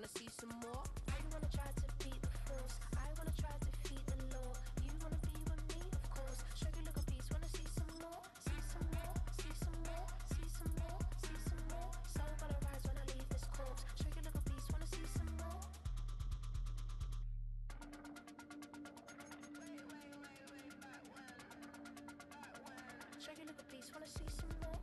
see some more? You wanna try to beat the force, I wanna try to defeat the law. You wanna be with me, of course. Shaggy little beast, wanna see some more? See some more, see some more, see some more, see some more. Soul gonna rise when I leave this corpse. Shaggy little beast, wanna see some more? Shaggy little beast, wanna see some more?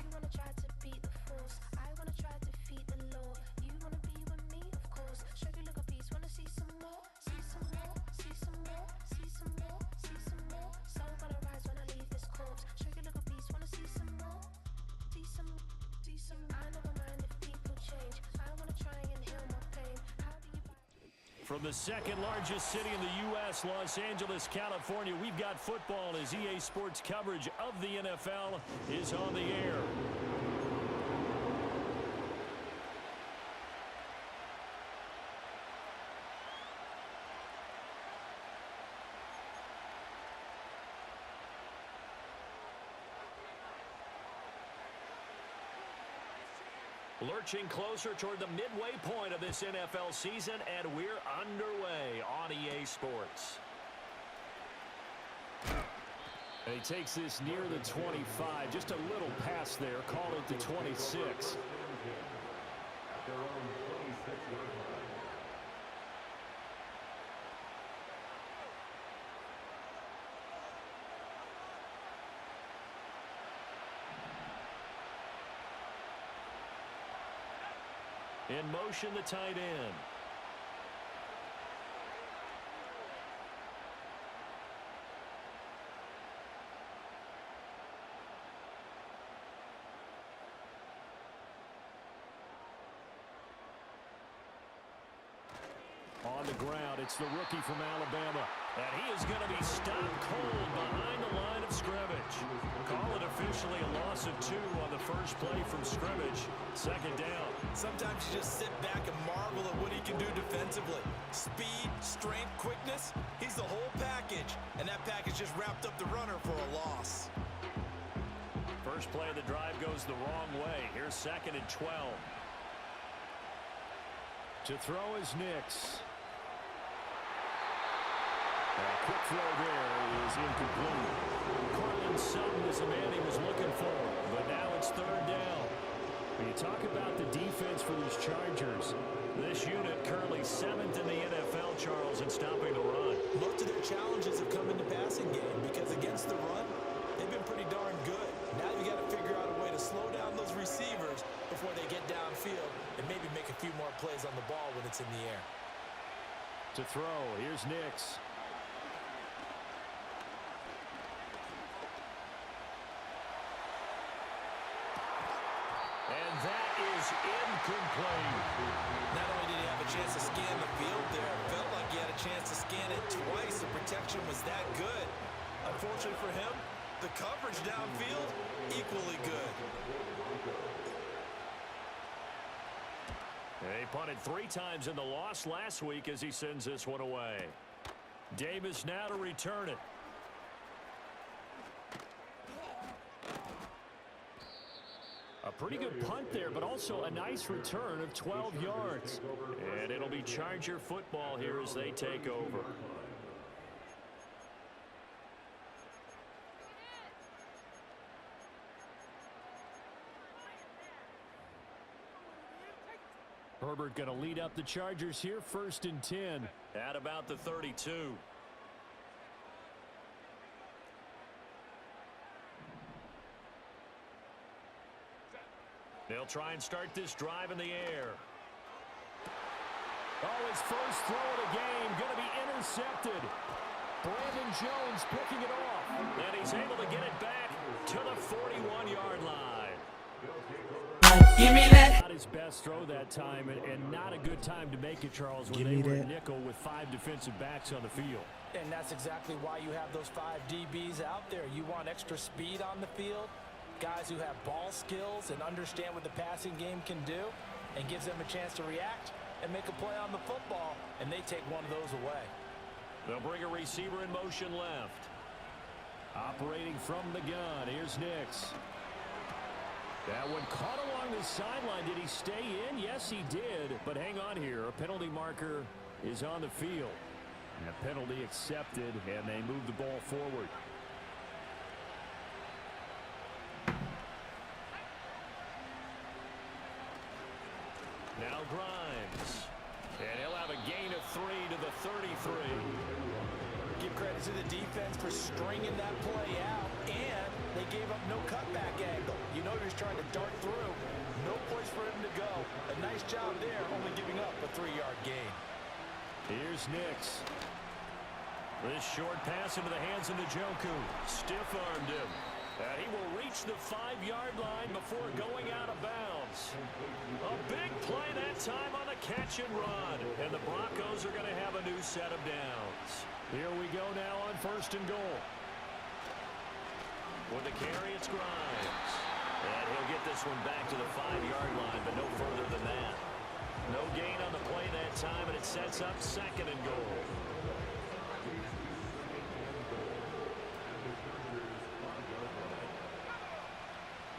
You wanna try to beat the force, I wanna try to defeat the law. You wanna be with me, of course. Shaggy little beast, wanna see some more? See some more, see some more, see some more, see some more. Soul gonna rise when I leave this corpse. Shaggy little beast, wanna see some more? See some, see some. I never mind if people change. I wanna try and heal my pain. How do you? From the second largest city in the U.S., Los Angeles, California, we've got football as EA Sports coverage of the NFL is on the air. Lurching closer toward the midway point of this NFL season, and we're underway on EA Sports. And he takes this near the 25, just a little pass there, call it the 26. In motion, the tight end. On the ground, it's the rookie from Alabama. And he is going to be stopped cold behind the line of scrimmage. Call it officially a loss of 2 on the first play from scrimmage. Second down. Sometimes you just sit back and marvel at what he can do defensively. Speed, strength, quickness, he's the whole package. And that package just wrapped up the runner for a loss. First play of the drive goes the wrong way. Here's 2nd and 12. To throw is Nix. A quick throw there is incomplete. Cortland Sutton is the man he was looking for, but now it's 3rd down. When you talk about the defense for these Chargers, this unit currently 7th in the NFL, Charles, in stopping the run. Most of their challenges have come in the passing game because against the run, they've been pretty darn good. Now you got to figure out a way to slow down those receivers before they get downfield and maybe make a few more plays on the ball when it's in the air. To throw, here's Nix. And that is incomplete. Not only did he have a chance to scan the field there, it felt like he had a chance to scan it twice. The protection was that good. Unfortunately for him, the coverage downfield, equally good. He punted 3 times in the loss last week as he sends this one away. Davis now to return it. A pretty good punt there, but also a nice return of 12 yards. And it'll be Charger football here as they take over. Herbert going to lead up the Chargers here, 1st and 10. At about the 32. They'll try and start this drive in the air. Oh, his first throw of the game going to be intercepted. Brandon Jones picking it off. And he's able to get it back to the 41-yard line. Give me that. Not his best throw that time, and not a good time to make it, Charles, when they were in nickel with 5 defensive backs on the field. And that's exactly why you have those 5 DBs out there. You want extra speed on the field, guys who have ball skills and understand what the passing game can do, and gives them a chance to react and make a play on the football, and they take one of those away. They'll bring a receiver in motion left. Operating from the gun, here's Nix. That one caught along the sideline. Did he stay in? Yes, he did. But hang on here. A penalty marker is on the field. And a penalty accepted, and they move the ball forward. Now Grimes. And he'll have a gain of 3 to the 33. Give credit to the defense for stringing that play out, and they gave up no cutback angle. You know he was trying to dart through. No place for him to go. A nice job there, only giving up a 3-yard gain. Here's Nix. This short pass into the hands of Njoku. Stiff-armed him. And he will reach the 5-yard line before going out of bounds. A big play that time on the catch and run. And the Broncos are going to have a new set of downs. Here we go now on 1st and goal. With the carry, it's Grimes. And he'll get this one back to the 5-yard line, but no further than that. No gain on the play that time, and it sets up 2nd and goal.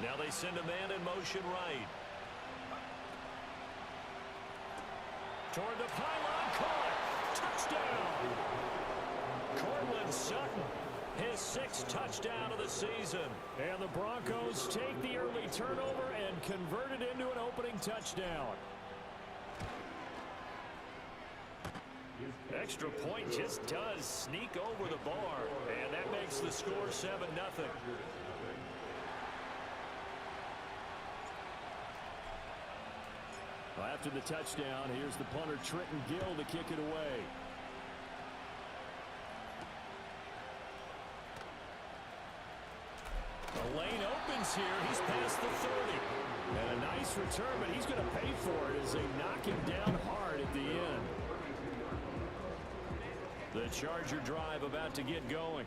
Now they send a man in motion right. Toward the pylon, caught. Touchdown! Cortland Sutton, his 6th touchdown of the season. And the Broncos take the early turnover and convert it into an opening touchdown. Extra point just does sneak over the bar, and that makes the score 7-0. After the touchdown, here's the punter Trenton Gill to kick it away. The lane opens here. He's past the 30. And a nice return, but he's going to pay for it as they knock him down hard at the end. The Charger drive about to get going.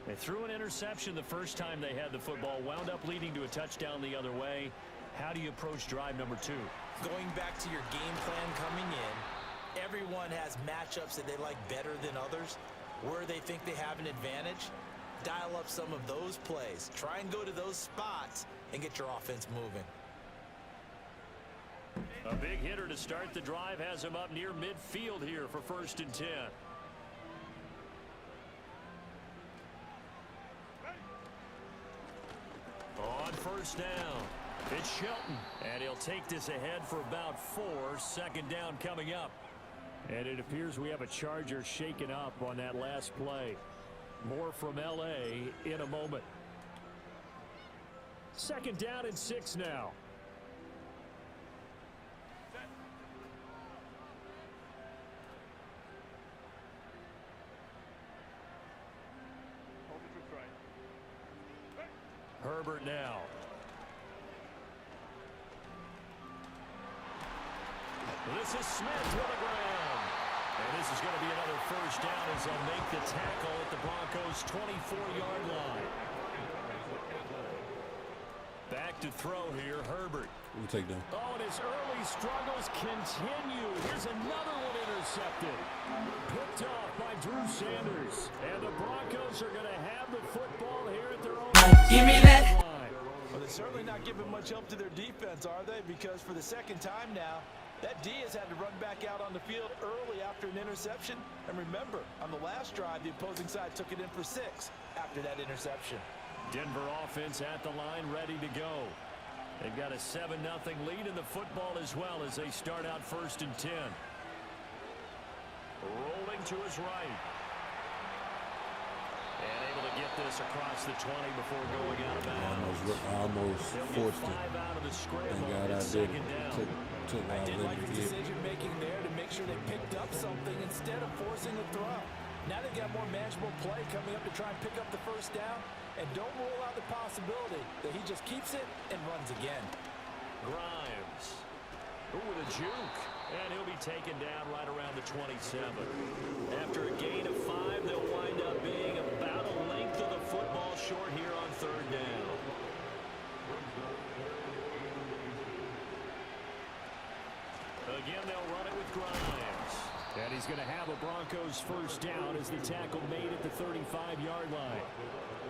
They threw an interception the first time they had the football, wound up leading to a touchdown the other way. How do you approach drive number 2? Going back to your game plan coming in, everyone has matchups that they like better than others. Where they think they have an advantage, dial up some of those plays. Try and go to those spots and get your offense moving. A big hitter to start the drive has him up near midfield here for 1st and 10. On 1st down, it's Shelton, and he'll take this ahead for about 4. 2nd down coming up. And it appears we have a Charger shaken up on that last play. More from L.A. in a moment. 2nd down and 6 now. Herbert now. This is Smith to the ground. And this is going to be another 1st down as they'll make the tackle at the Broncos' 24-yard line. Back to throw here, Herbert. We'll take them. Oh, and his early struggles continue. Here's another one intercepted. Picked off by Drew Sanders. And the Broncos are going to have the football here at their own Give me that. line. Well, they're certainly not giving much help to their defense, are they? Because for the 2nd time now, that D has had to run back out on the field early after an interception. And remember, on the last drive, the opposing side took it in for 6 after that interception. Denver offense at the line, ready to go. They've got a 7-0 lead in the football as well as they start out 1st and 10. Rolling to his right. And able to get this across the 20 before going out of bounds. Almost forced it. 5 out of the scramble. Thank God I It's did. 2nd down. Took I did like the yeah. decision-making there to make sure they picked up something instead of forcing a throw. Now they've got more manageable play coming up to try and pick up the 1st down. And don't rule out the possibility that he just keeps it and runs again. Grimes. Ooh, with a juke. And he'll be taken down right around the 27. After a gain of 5, they'll wind up being about a length of the football short here on 3rd down. Again, they'll run it with Grimes. And he's He's going to have a Broncos first down as the tackle made at the 35-yard line.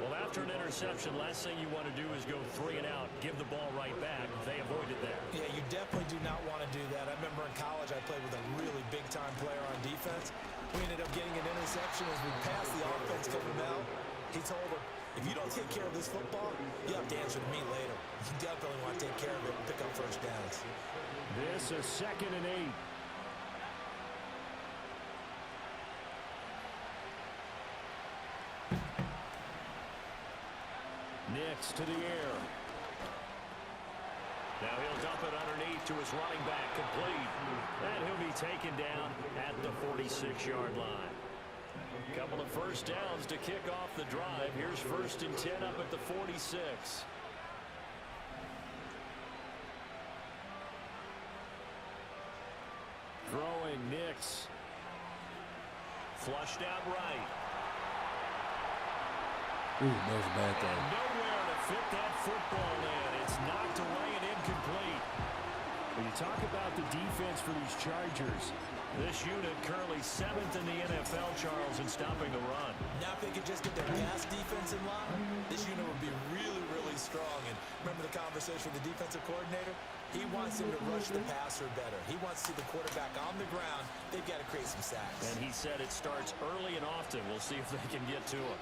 Well, after an interception, last thing you want to do is go 3 and out, give the ball right back. They avoided that. Yeah, you definitely do not want to do that. I remember in college I played with a really big-time player on defense. We ended up getting an interception as we passed the offense coming out. He told him, if you don't take care of this football, you have to answer to me later. You definitely want to take care of it and pick up first downs. This is 2nd and 8. Nix to the air. Now he'll dump it underneath to his running back, complete. And he'll be taken down at the 46-yard line. Couple of first downs to kick off the drive. Here's 1st and 10 up at the 46. Throwing Nix. Flushed out right. Ooh, that was a bad throw. And nowhere to fit that football in. It's knocked away and incomplete. When you talk about the defense for these Chargers, this unit currently 7th in the NFL, Charles, in stopping the run. Now if they could just get their pass defense in line, this unit would be really, really strong. And remember the conversation with the defensive coordinator? He wants him to rush the passer better. He wants to see the quarterback on the ground. They've got to create some sacks. And he said it starts early and often. We'll see if they can get to him.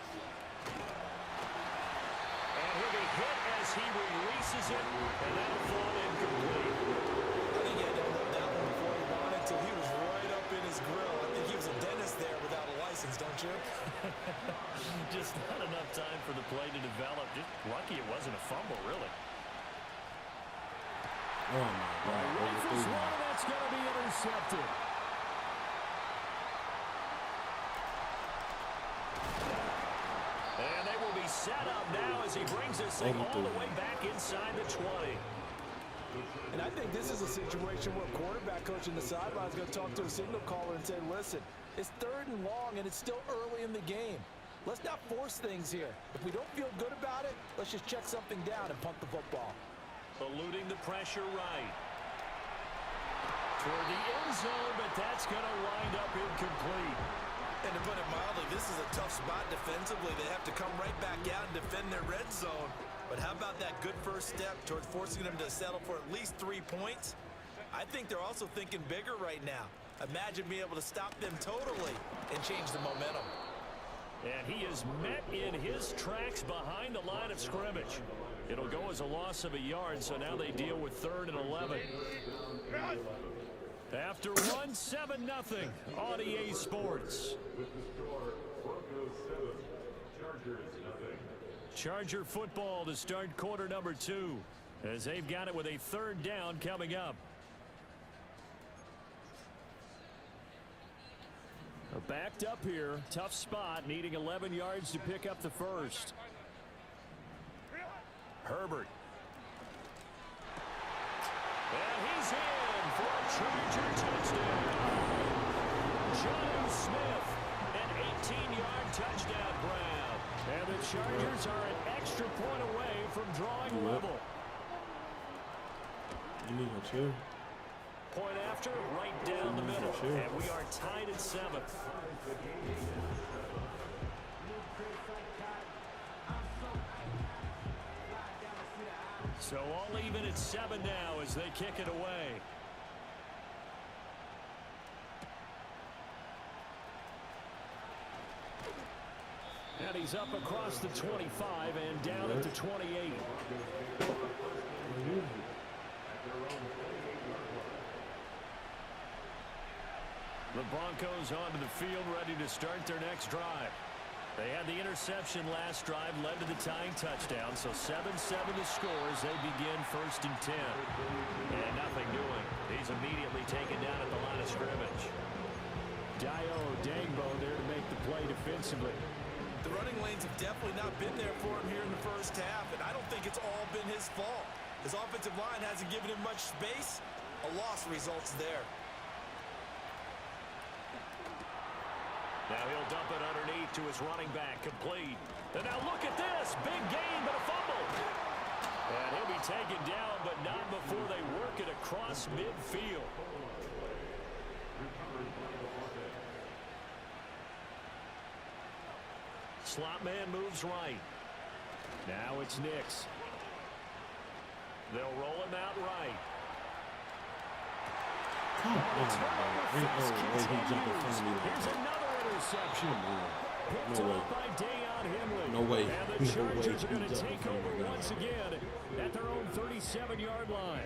And he'll be hit as he releases it, and that'll fall incomplete. I think he had to hold that one before he wanted to. He was right up in his grill. I think he was a dentist there without a license, don't you? Just not enough time for the play to develop. Just lucky it wasn't a fumble, really. Oh, my God. Rifles one, that's going to be intercepted. And they will be set up now as he brings this thing all the way back inside the 20. And I think this is a situation where quarterback coach in the sideline is going to talk to a signal caller and say, listen, it's 3rd and long and it's still early in the game. Let's not force things here. If we don't feel good about it, let's just check something down and punt the football. Eluding the pressure right. Toward the end zone, but that's going to wind up incomplete. And to put it mildly, this is a tough spot defensively. They have to come right back out and defend their red zone. But how about that good first step towards forcing them to settle for at least 3 points? I think they're also thinking bigger right now. Imagine being able to stop them totally and change the momentum. And he is met in his tracks behind the line of scrimmage. It'll go as a loss of a yard, so now they deal with 3rd and 11. After one, 7-0 on EA Sports. Charger football to start quarter number 2, as they've got it with a 3rd down coming up. They're backed up here. Tough spot, needing 11 yards to pick up the first. Herbert. And he's in for a Charger touchdown. Jonnu Smith, an 18-yard touchdown grab. And the Chargers are an extra point away from drawing level. You need a chill. Point after, right down the middle. And we are tied at 7th. So all even at 7 now as they kick it away. And he's up across the 25 and down at the 28. The Broncos onto the field, ready to start their next drive. They had the interception last drive, led to the tying touchdown, so 7-7 to score as they begin 1st and 10. And nothing doing. He's immediately taken down at the line of scrimmage. Dayo Odeyingbo there to make the play defensively. The running lanes have definitely not been there for him here in the first half, and I don't think it's all been his fault. His offensive line hasn't given him much space. A loss results there. Now he'll dump it underneath to his running back, complete. And now look at this, big gain, but a fumble. And he'll be taken down, but not before they work it across midfield. Slot man moves right. Now it's Nix. They'll roll him out right. Come on, bro. Ain't no way he jumped in front of me like Here's that. another interception. No way. By Dayon Henley. No way. And the No way Chargers he are going to jumped in take front of over me. once again at their own 37-yard line.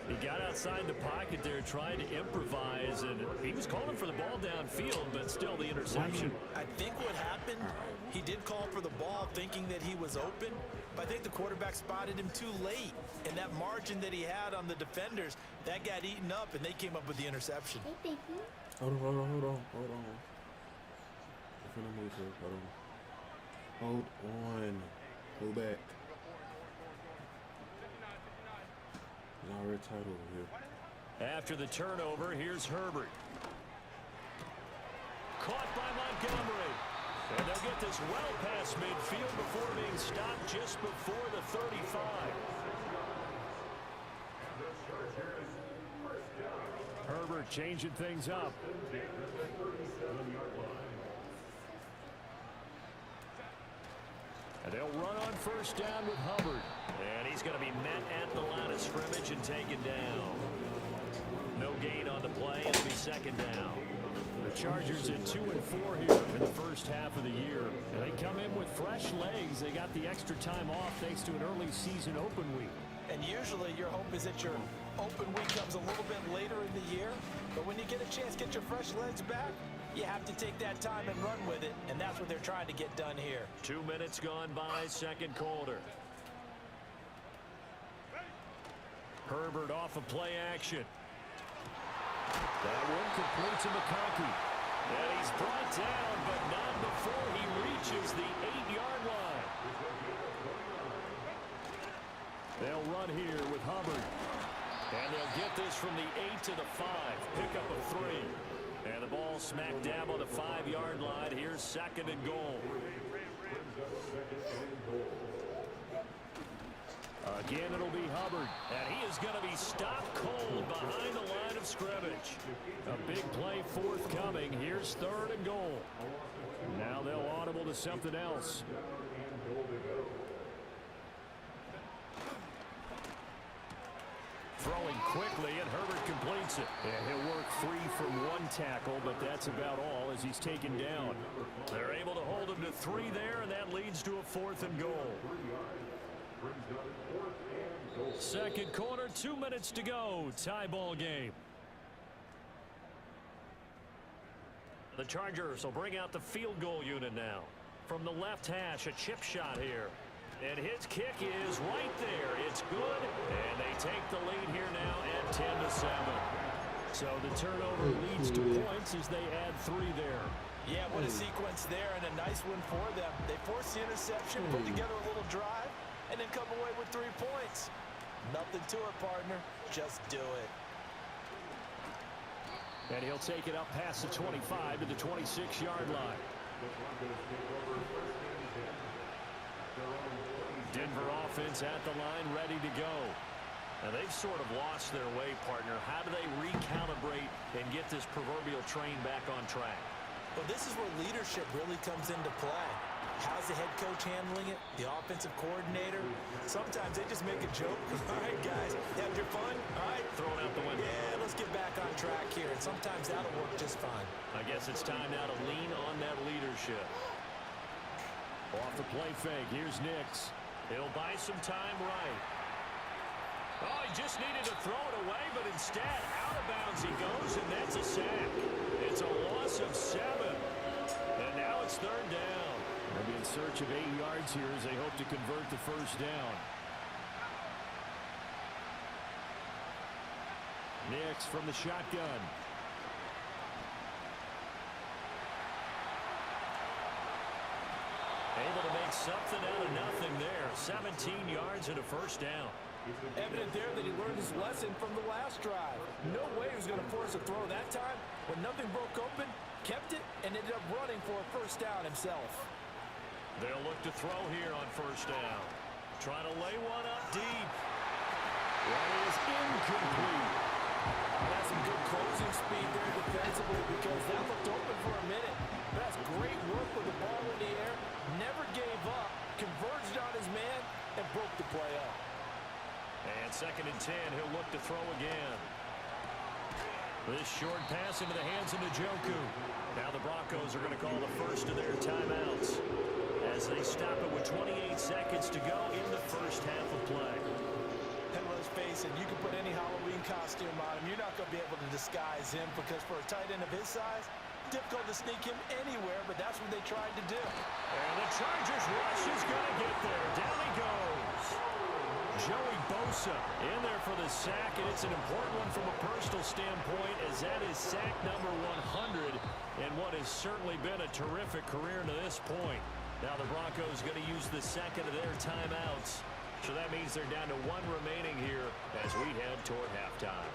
He got outside the pocket there trying to improvise, and he was calling for the ball downfield, but still the interception. I think what happened, he did call for the ball thinking that he was open, but I think the quarterback spotted him too late. And that margin that he had on the defenders, that got eaten up, and they came up with the interception. Hold on. I'm finna move here. Hold on. Hold back. He's already tight over here. After the turnover, here's Herbert. Caught by Montgomery. And they'll get this well past midfield before being stopped just before the 35. Herbert changing things up. And they'll run on first down with Hubbard. And he's going to be met at the line of scrimmage and taken down. No gain on the play. It'll be second down. The Chargers at 2-4 here in the first half of the year. And they come in with fresh legs. They got the extra time off thanks to an early season open week. And usually your hope is that your open week comes a little bit later in the year. But when you get a chance to get your fresh legs back, you have to take that time and run with it. And that's what they're trying to get done here. 2 minutes gone by, second quarter. Herbert off of play action. That one complete to McConkey. And he's brought down, but not before he reaches the 8-yard line. They'll run here with Hubbard. And they'll get this from the 8 to the 5. Pick up a 3. And the ball smack dab on the 5-yard line. Here's second and goal. Again, it'll be Hubbard. And he is going to be stopped cold behind the line of scrimmage. A big play forthcoming. Here's third and goal. Now they'll audible to something else. Throwing quickly, and Herbert completes it. And he'll work free from one tackle, but that's about all as he's taken down. They're able to hold him to 3 there, and that leads to a 4th and goal. Second quarter, 2 minutes to go. Tie ball game. The Chargers will bring out the field goal unit now. From the left hash, a chip shot here. And his kick is right there. It's good. And they take the lead here now at 10-7. So the turnover leads to points as they add 3 there. Yeah, what a sequence there, and a nice one for them. They force the interception, put together a little drive, and then come away with 3 points. Nothing to it, partner. Just do it. And he'll take it up past the 25 to the 26-yard line. Denver offense at the line, ready to go. Now, they've sort of lost their way, partner. How do they recalibrate and get this proverbial train back on track? Well, this is where leadership really comes into play. How's the head coach handling it? The offensive coordinator? Sometimes they just make a joke. All right, guys, had your fun? All right. Throw it out the window. Yeah, let's get back on track here. And sometimes that'll work just fine. I guess it's time now to lean on that leadership. Off the play fake, here's Nix. He'll buy some time right. Oh, he just needed to throw it away, but instead, out of bounds he goes, and that's a sack. It's a loss of 7. And now it's third down. They'll be in search of 8 yards here as they hope to convert the first down. Nix from the shotgun. Able to make something out of nothing there. 17 yards and a first down. Evident there that he learned his lesson from the last drive. No way he was going to force a throw that time. When nothing broke open, kept it, and ended up running for a first down himself. They'll look to throw here on first down. Trying to lay one up deep. That is incomplete. That's some good closing speed there defensively because that looked open for a minute. That's great work with the ball in the air. Never gave up, converged on his man, and broke the play up. And 2nd and 10, he'll look to throw again. This short pass into the hands of Njoku. Now the Broncos are going to call the first of their timeouts as they stop it with 28 seconds to go in the first half of play. And let's face it, you can put any Halloween costume on him. You're not going to be able to disguise him because for a tight end of his size, difficult to sneak him anywhere, but that's what they tried to do. And the Chargers rush is going to get there. Down he goes. Joey Bosa in there for the sack, and it's an important one from a personal standpoint as that is sack number 100 in what has certainly been a terrific career to this point. Now the Broncos going to use the second of their timeouts. So that means they're down to 1 remaining here as we head toward halftime.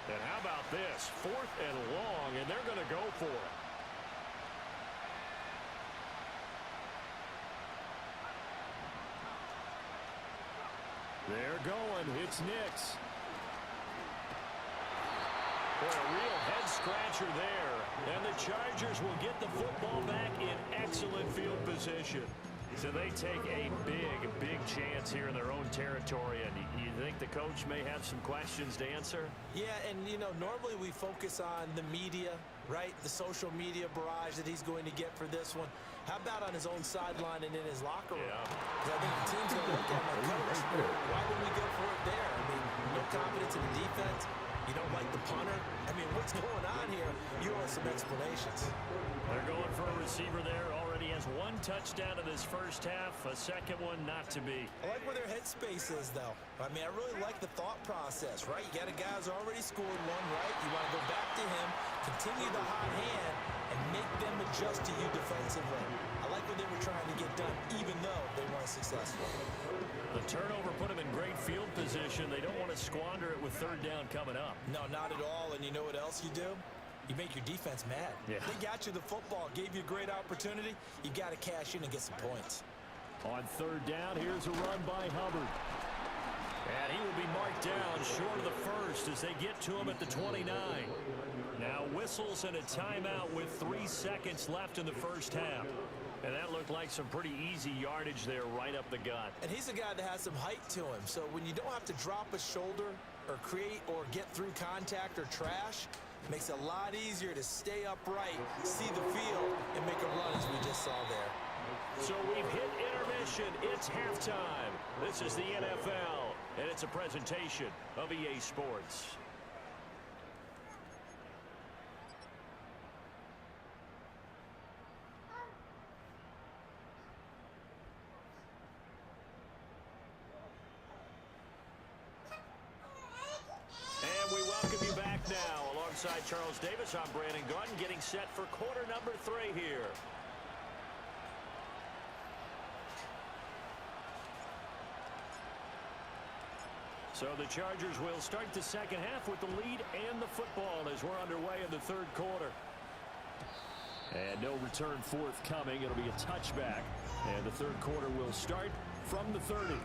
And how about this? 4th and long, and they're going to go for it. They're going. It's Nix. Boy, a real head-scratcher there. And the Chargers will get the football back in excellent field position. So they take a big chance here in their own territory. And you think the coach may have some questions to answer? Yeah, and, you know, normally we focus on the media, right? The social media barrage that he's going to get for this one. How about on his own sideline and in his locker room? Yeah. 'Cause I think the team's going to look at my coach. Why would we go for it there? I mean, no confidence in the defense. You don't like the punter. I mean, what's going on here? You want some explanations. They're going for a receiver there. Already has 1 touchdown in this first half. A second one not to be. I like where their headspace is, though. I mean, I really like the thought process, right? You got a guy who's already scored one, right? You want to go back to him, continue the hot hand, and make them adjust to you defensively. I like what they were trying to get done, even though they weren't successful. The turnover put them in great field position. They don't want to squander it with 3rd down coming up. No, not at all. And you know what else you do? You make your defense mad. Yeah. They got you the football, gave you a great opportunity. You got to cash in and get some points. On 3rd down, here's a run by Hubbard. And he will be marked down short of the first as they get to him at the 29. Now whistles and a timeout with 3 seconds left in the first half. And that looked like some pretty easy yardage there right up the gut. And he's a guy that has some height to him. So when you don't have to drop a shoulder or create or get through contact or trash, it makes it a lot easier to stay upright, see the field, and make a run as we just saw there. So we've hit intermission. It's halftime. This is the NFL, and it's a presentation of EA Sports. And we welcome you back now. Alongside Charles Davis, I'm Brandon Gaudin, getting set for quarter number 3 here. So the Chargers will start the second half with the lead and the football as we're underway in the 3rd quarter. And no return forthcoming. It'll be a touchback. And the 3rd quarter will start from the 30.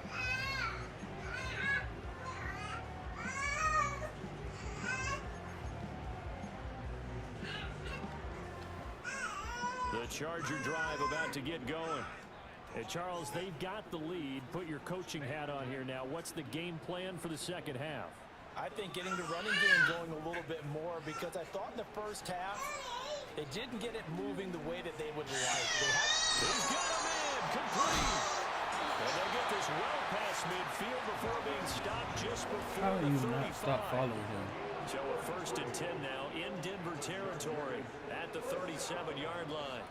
The Charger drive about to get going. And Charles, they've got the lead. Put your coaching hat on here now. What's the game plan for the second half? I think getting the running game going a little bit more because I thought in the first half they didn't get it moving the way that they would like. He's got him in. Complete. And they get this well past midfield before being stopped just before How do the you 35. not stop following him? So a 1st and 10 now in Denver territory at the 37-yard line.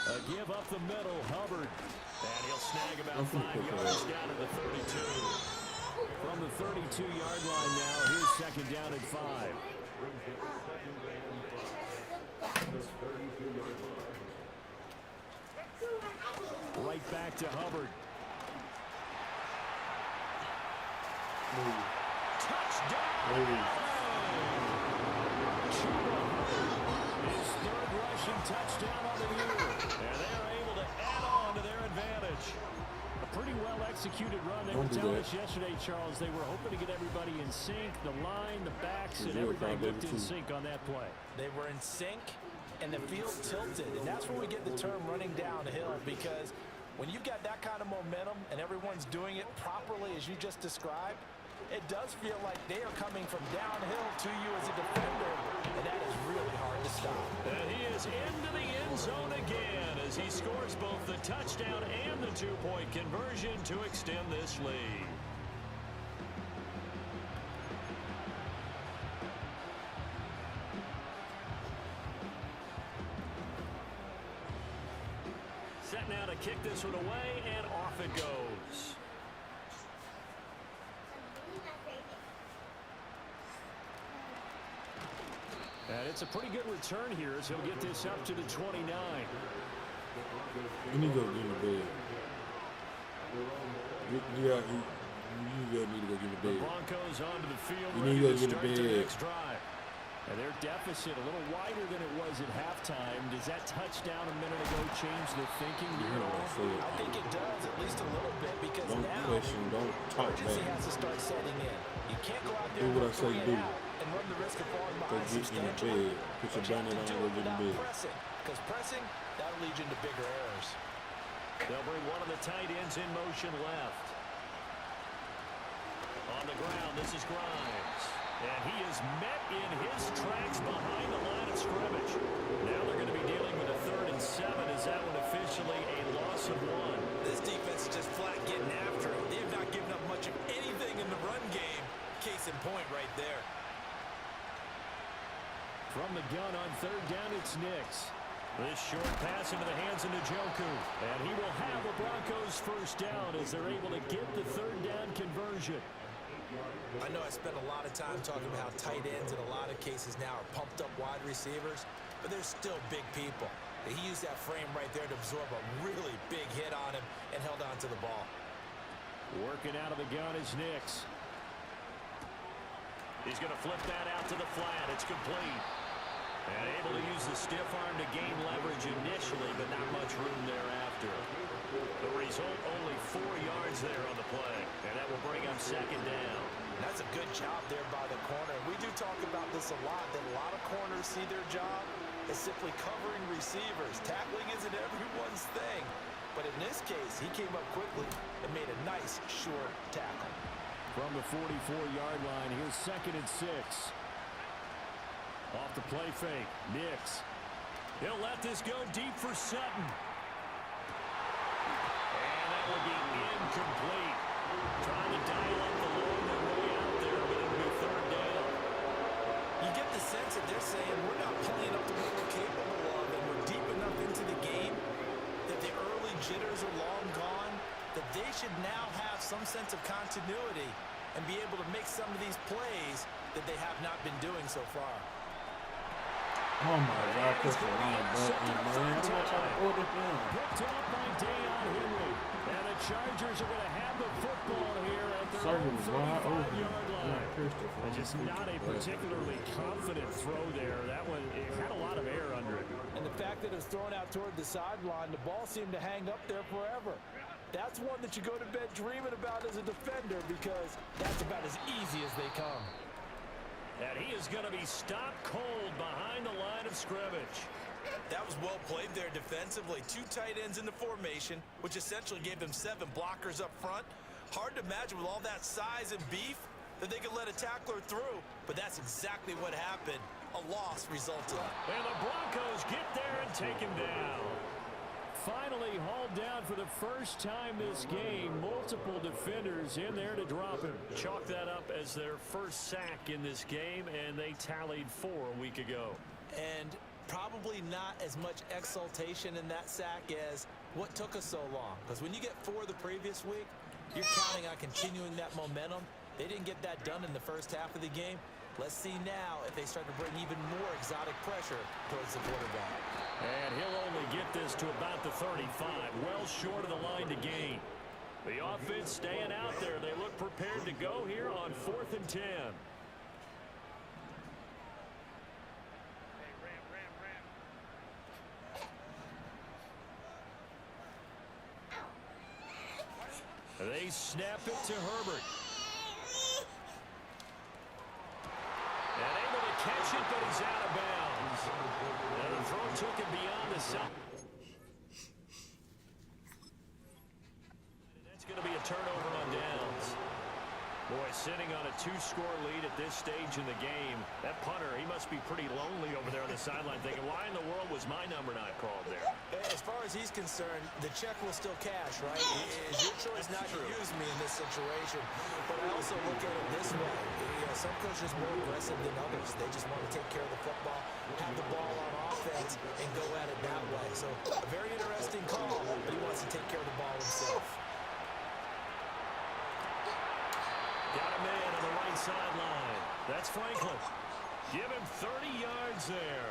A give up the middle, Hubbard. And he'll snag about 5 yards down to the 32. From the 32-yard line now, here's 2nd down and 5. Right back to Hubbard. Touchdown! Chuba. His third rushing touchdown on the year. And they're able to add on to their advantage. A pretty well-executed run. They were telling us yesterday, Charles, they were hoping to get everybody in sync, the line, the backs, and everybody looked in sync on that play. They were in sync, and the field tilted. And that's where we get the term running downhill, because when you've got that kind of momentum and everyone's doing it properly as you just described, it does feel like they are coming from downhill to you as a defender, and that is really hard to stop. And he is into the end zone again as he scores both the touchdown and the two-point conversion to extend this lead. Set now to kick this one away, and off it goes. And it's a pretty good return here as he'll get this up to the 29. You need to go get in the bed. Yeah, you need to go get in the bed. The Broncos onto the field. You need to go get in the start bed. the next drive. And their deficit a little wider than it was at halftime. Does that touchdown a minute ago change the thinking? I think it does, at least a little bit, because don't now question, don't talk urgency back. has to start setting in. You can't go out there Do what I say do. and run the risk of falling Go behind get in the substantially. bed. Put your bonnet on, go get in bed. Because pressing, that'll lead you into bigger errors. They'll bring one of the tight ends in motion left. On the ground, this is Grimes. And he is met in his tracks behind the line of scrimmage. Now they're going to be dealing with a 3rd and 7. Is that one officially a loss of 1? This defense is just flat getting after it. They have not given up much of anything in the run game. Case in point right there. From the gun on 3rd down, it's Nix. This short pass into the hands of Njoku. And he will have the Broncos first down as they're able to get the 3rd down conversion. I know I spent a lot of time talking about how tight ends in a lot of cases now are pumped up wide receivers, but they're still big people. He used that frame right there to absorb a really big hit on him and held on to the ball. Working out of the gun is Nix. He's going to flip that out to the flat. It's complete. And able to use the stiff arm to gain leverage initially, but not much room thereafter. The result, only 4 yards there on the play. And that will bring up 2nd down. That's a good job there by the corner. We do talk about this a lot, that a lot of corners see their job as simply covering receivers. Tackling isn't everyone's thing. But in this case, he came up quickly and made a nice, short tackle. From the 44-yard line, here's 2nd and 6. Off the play fake, Nix. He'll let this go deep for Sutton. And that will be incomplete. Trying to dial up the long way out there, but it'll be 3rd down. You get the sense that they're saying we're not playing up to what we're capable of, and we're deep enough into the game that the early jitters are long gone, that they should now have some sense of continuity and be able to make some of these plays that they have not been doing so far. Oh my God, push the line button, man. I'm not trying to hold it down. Picked off by Deion Henry. And the Chargers are going to have the football here at their own 35-yard line. Just not a particularly confident throw there. That one, it had a lot of air under it. And the fact that it was thrown out toward the sideline, the ball seemed to hang up there forever. That's one that you go to bed dreaming about as a defender, because that's about as easy as they come. And he is going to be stopped cold behind the line of scrimmage. That was well played there defensively. 2 tight ends in the formation, which essentially gave them 7 blockers up front. Hard to imagine with all that size and beef that they could let a tackler through, but that's exactly what happened. A loss resulted. And the Broncos get there and take him down. Finally hauled down for the first time this game. Multiple defenders in there to drop him. Chalk that up as their first sack in this game, and they tallied 4 a week ago. And probably not as much exultation in that sack as what took us so long. Because when you get 4 the previous week, you're counting on continuing that momentum. They didn't get that done in the first half of the game. Let's see now if they start to bring even more exotic pressure towards the quarterback. And he'll only get this to about the 35, well short of the line to gain. The offense staying out there. They look prepared to go here on 4th and 10. they snap it to Herbert. And able to catch it, but he's out of bounds. And the throw took it beyond the side. That's going to be a turnover on downs. Boy, sitting on a 2-score lead at this stage in the game. That punter, he must be pretty lonely over there on the sideline thinking, why in the world was my number not called there? As far as he's concerned, the check will still cash, right? It's your choice not to use me in this situation. But I also look at it this way. Some coaches are more aggressive than others. They just want to take care of the football, have the ball on offense, and go at it that way. So a very interesting call, but he wants to take care of the ball himself. Got a man on the right sideline. That's Franklin. Give him 30 yards there.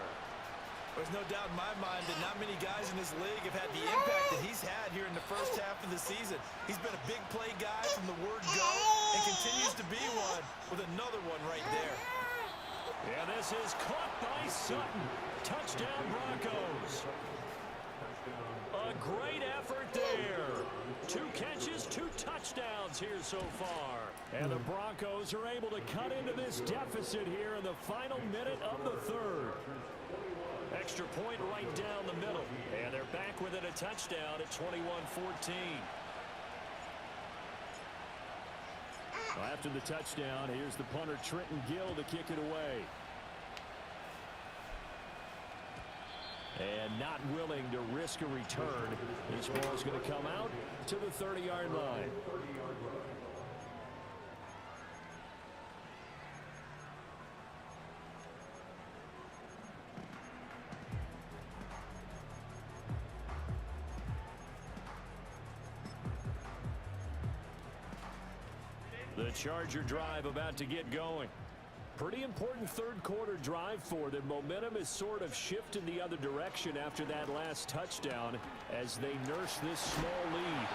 There's no doubt in my mind that not many guys in this league have had the impact that he's had here in the first half of the season. He's been a big play guy from the word go and continues to be one with another one right there. Yeah, this is caught by Sutton. Touchdown Broncos. A great effort there. 2 catches, 2 touchdowns here so far. And the Broncos are able to cut into this deficit here in the final minute of the third. Extra point right down the middle. And they're back within a touchdown at 21-14. After the touchdown, here's the punter Trenton Gill to kick it away. And not willing to risk a return. This ball is going to come out to the 30-yard line. The Charger drive about to get going. Pretty important third-quarter drive for them. Momentum is sort of shifted the other direction after that last touchdown as they nurse this small lead.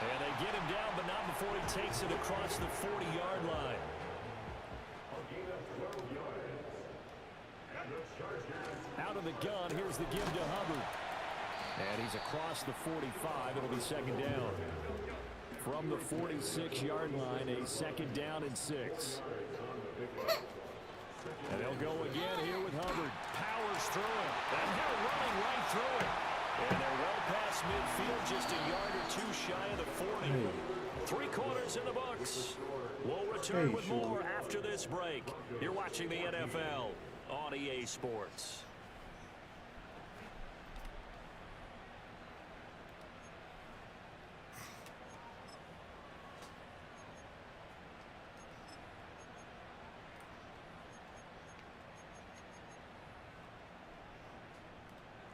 And they get him down, but not before he takes it across the 40-yard line. Out of the gun, here's the give to Hubbard. And he's across the 45. It'll be second down. From the 46-yard line, a second down and 6. And they'll go again here with Hubbard. Powers through it. And they're running right through it. And they're well past midfield, just a yard or 2 shy of the 40. 3 quarters in the books. We'll return with more after this break. You're watching the NFL on EA Sports.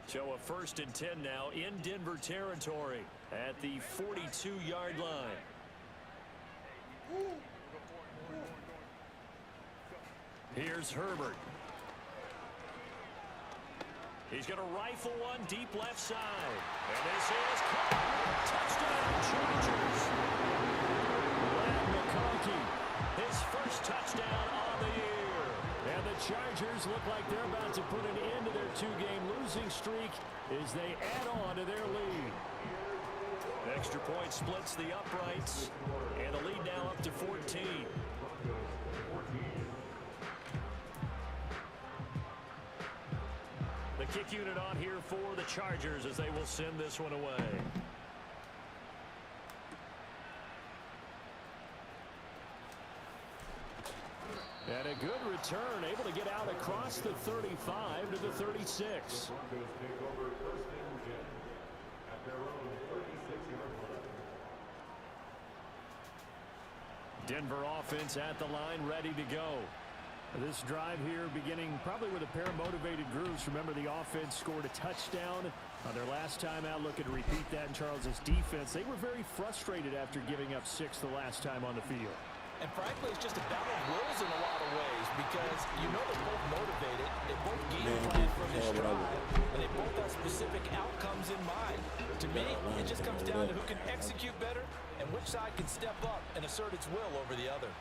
So a 1st and 10 now in Denver territory at the 42-yard line. Here's Herbert. He's going to rifle one deep left side. And this is caught. Touchdown Chargers. Ladd McConkey, his first touchdown on the year. And the Chargers look like they're about to put an end to their 2-game losing streak as they add on to their lead. Extra point splits the uprights, and the lead now up to 14. The kick unit on here for the Chargers as they will send this one away. And a good return, able to get out across the 35 to the 36. Denver offense at the line, ready to go. This drive here beginning probably with a pair of motivated groups. Remember, the offense scored a touchdown on their last time out. Looking to repeat that in Charles' defense. They were very frustrated after giving up 6 the last time on the field. And frankly, it's just a battle of wills in a lot of ways because you know they're both motivated, they both game plan for this drive, and they both have specific outcomes in mind. To me, it just comes down to who can execute better and which side can step up and assert its will over the other.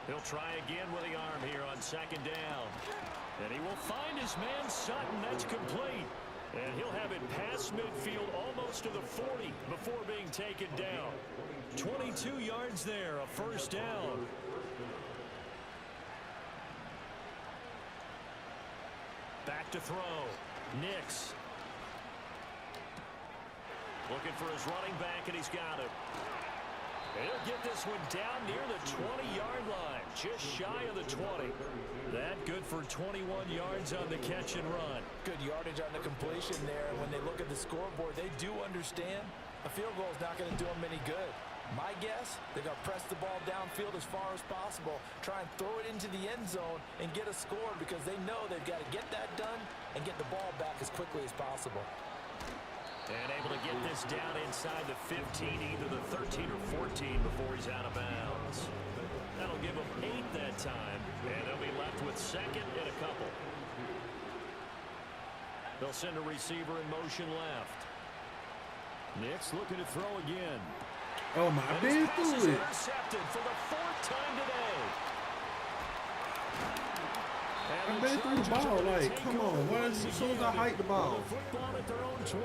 He'll try again with the arm here on 2nd down. And he will find his man Sutton. That's complete. And he'll have it past midfield almost to the 40 before being taken down. 22 yards there, a first down. Back to throw. Nix. Looking for his running back, and he's got it. He'll get this one down near the 20-yard line, just shy of the 20. That good for 21 yards on the catch and run. Good yardage on the completion there. When they look at the scoreboard, they do understand a field goal is not going to do them any good. My guess, they're going to press the ball downfield as far as possible, try and throw it into the end zone and get a score because they know they've got to get that done and get the ball back as quickly as possible. And able to get this down inside the 15, either the 13 or 14 before he's out of bounds. That'll give him 8 that time, and they'll be left with second and a couple. They'll send a receiver in motion left. Nix looking to throw again. Oh, my, I've been through it. Intercepted for the 4th time today. I've been through the ball. Like, come on. Why is it, as soon as I hike the ball,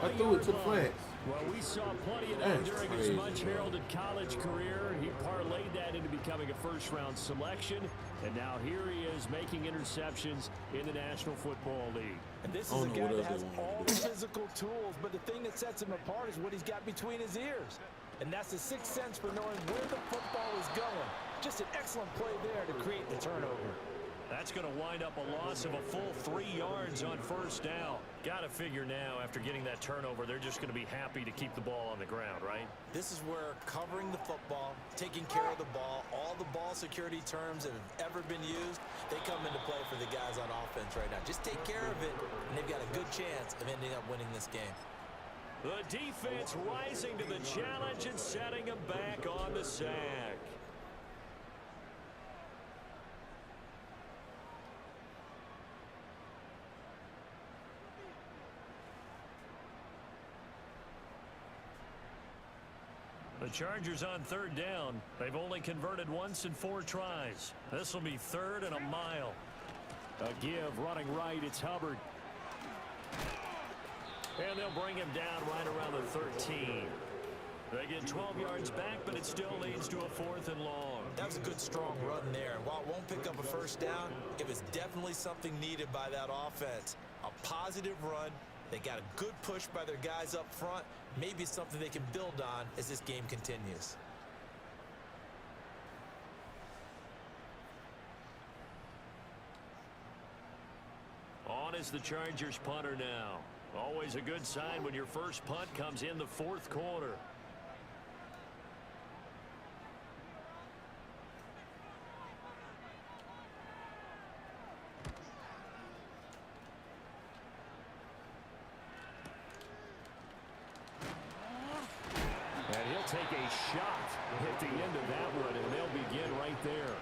I threw it to the flats. Well, we saw plenty of that during his much-heralded college career. He parlayed that into becoming a first-round selection, and now here he is making interceptions in the National Football League. And this is a guy that has all the physical tools, but the thing that sets him apart is what he's got between his ears. And that's the sixth sense for knowing where the football is going. Just an excellent play there to create the turnover. That's going to wind up a loss of a full 3 yards on first down. Got to figure now, after getting that turnover, they're just going to be happy to keep the ball on the ground, right? This is where covering the football, taking care of the ball, all the ball security terms that have ever been used, they come into play for the guys on offense right now. Just take care of it, and they've got a good chance of ending up winning this game. The defense rising to the challenge and setting them back on the sack. The Chargers on 3rd down. They've only converted once in 4 tries. This will be 3rd and a mile. A give running right. It's Hubbard. And they'll bring him down right around the 13. They get 12 yards back, but it still leads to a 4th and long. That was a good, strong run there. And while it won't pick up a first down, it was definitely something needed by that offense. A positive run. They got a good push by their guys up front. Maybe something they can build on as this game continues. On is the Chargers punter now. Always a good sign when your first punt comes in the 4th quarter. And he'll take a shot at the end of that one, and they'll begin right there.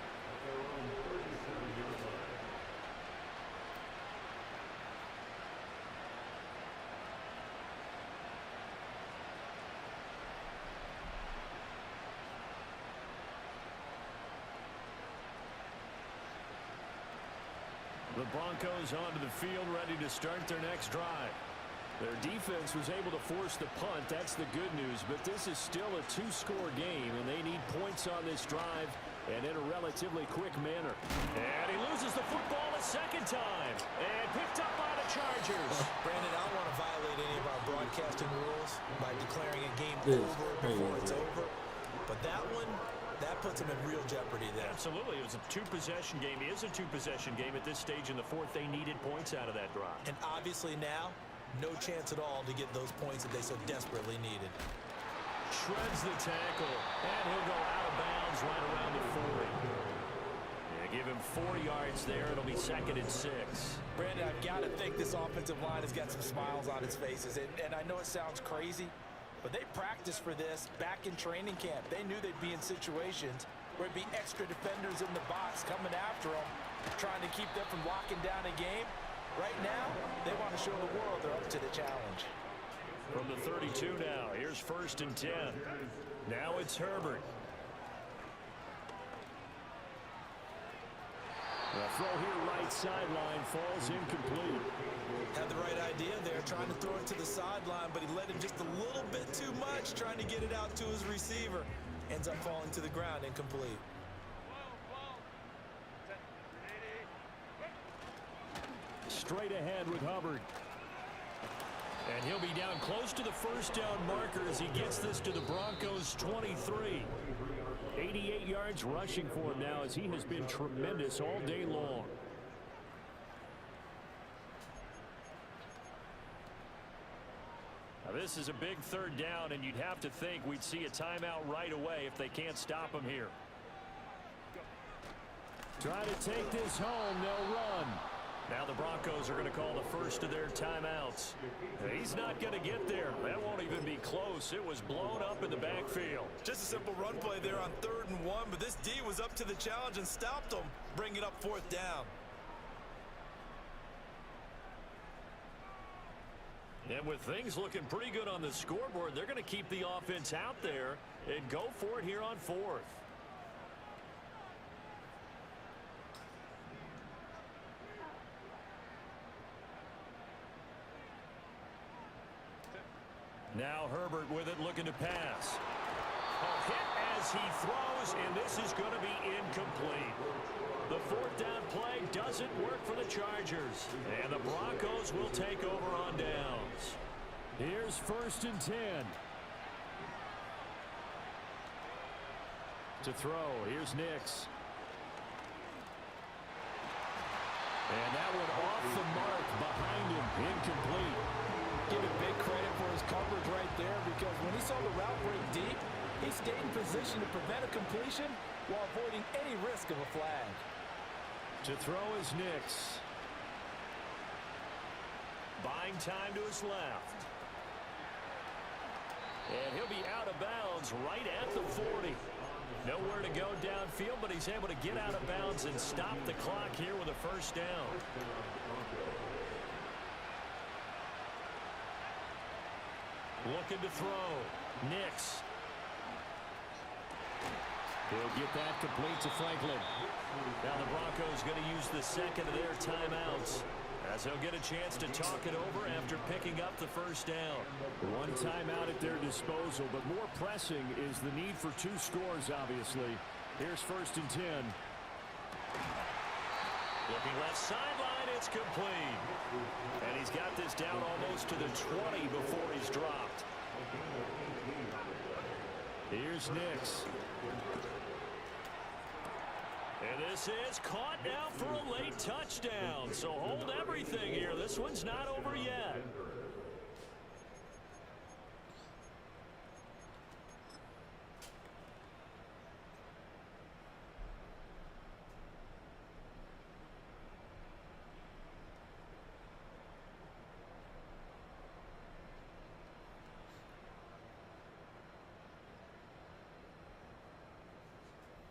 The Broncos onto the field, ready to start their next drive. Their defense was able to force the punt. That's the good news. But this is still a 2-score game, and they need points on this drive and in a relatively quick manner. And he loses the football a second time. And picked up by the Chargers. Brandon, I don't want to violate any of our broadcasting rules by declaring a game over before it's over. But that one, that puts them in real jeopardy there. Absolutely. It was a 2-possession game. It is a 2-possession game at this stage in the 4th. They needed points out of that drive. And obviously now, no chance at all to get those points that they so desperately needed. Shreds the tackle, and he'll go out of bounds right around the 40. Yeah, give him 4 yards there. It'll be 2nd and 6. Brandon, I've got to think this offensive line has got some smiles on its faces. And I know it sounds crazy, but they practiced for this back in training camp. They knew they'd be in situations where it'd be extra defenders in the box coming after them, trying to keep them from locking down a game. Right now, they want to show the world they're up to the challenge. From the 32 now, here's 1st and 10. Now it's Herbert. The throw here right sideline falls incomplete. Had the right idea there, trying to throw it to the sideline, but he led him just a little bit too much, trying to get it out to his receiver. Ends up falling to the ground, incomplete. Straight ahead with Hubbard. And he'll be down close to the first down marker as he gets this to the Broncos' 23. 88 yards rushing for him now as he has been tremendous all day long. Now this is a big third down, and you'd have to think we'd see a timeout right away if they can't stop him here. Try to take this home, they'll run. Now the Broncos are going to call the first of their timeouts. He's not going to get there. That won't even be close. It was blown up in the backfield. Just a simple run play there on 3rd and 1, but this D was up to the challenge and stopped him, bringing up 4th down. And with things looking pretty good on the scoreboard, they're going to keep the offense out there and go for it here on 4th. Now Herbert with it, looking to pass. A hit as he throws, and this is going to be incomplete. The 4th down play doesn't work for the Chargers, and the Broncos will take over on downs. Here's 1st and 10. To throw, here's Nix. And that one off the mark behind him, incomplete. Give him big credit for his coverage right there, because when he saw the route break deep, he stayed in position to prevent a completion while avoiding any risk of a flag. To throw is Nix. Buying time to his left. And he'll be out of bounds right at the 40. Nowhere to go downfield, but he's able to get out of bounds and stop the clock here with a 1st down. Looking to throw. Nix. He'll get that complete to Franklin. Now the Broncos going to use the 2nd of their timeouts as they'll get a chance to talk it over after picking up the 1st down. One timeout at their disposal, but more pressing is the need for 2 scores, obviously. Here's 1st and 10. Looking left sideline, it's complete. And he's got this down almost to the 20 before he's dropped. Here's Nix. And this is caught now for a late touchdown. So hold everything here. This one's not over yet.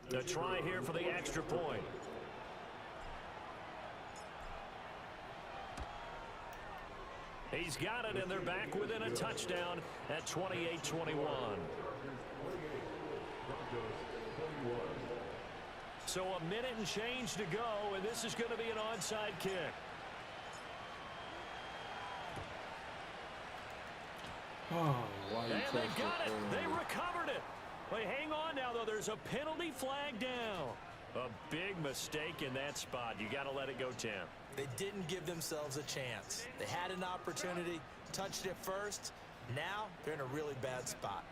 The try here for the extra point. He's got it, and they're back within a touchdown at 28-21. So a minute and change to go, and this is going to be an onside kick. Oh, why you And they touched got it. it? They recovered it. Wait, hang on now, though. There's a penalty flag down. A big mistake in that spot. You got to let it go, Tim. They didn't give themselves a chance. They had an opportunity, touched it first. Now they're in a really bad spot.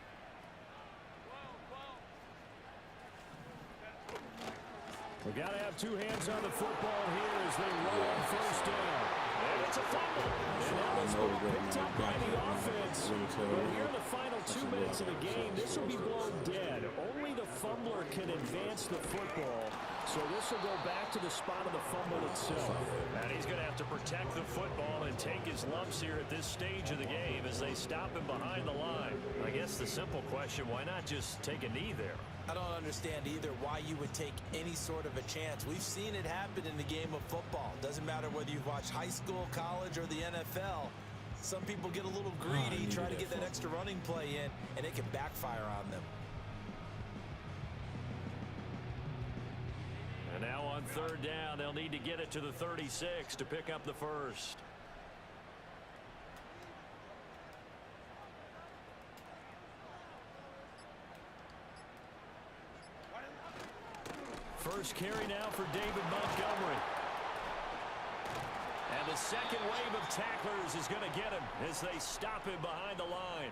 We got to have 2 hands on the football here as they run on 1st down. And it's a fumble. And that was picked up by the offense. But here in the final 2 minutes of the game, this will be blown dead. Only the fumbler can advance the football. So this will go back to the spot of the fumble itself. And he's going to have to protect the football and take his lumps here at this stage of the game as they stop him behind the line. I guess the simple question, why not just take a knee there? I don't understand either why you would take any sort of a chance. We've seen it happen in the game of football. Doesn't matter whether you've watched high school, college, or the NFL. Some people get a little greedy, try to get that extra running play in, and it can backfire on them. And now on third down, they'll need to get it to the 36 to pick up the first. First carry now for David Montgomery. And the second wave of tacklers is going to get him as they stop him behind the line.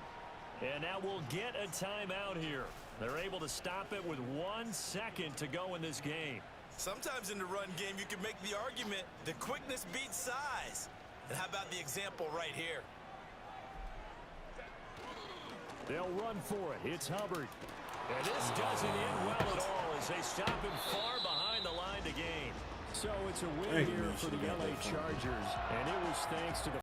And now we'll get a timeout here. They're able to stop it with 1 second to go in this game. Sometimes in the run game, you can make the argument that quickness beats size. And how about the example right here? They'll run for it. It's Hubbard. And this doesn't end well at all as they stop him far behind the line to gain. So it's a win here for the LA Chargers, and it was thanks to the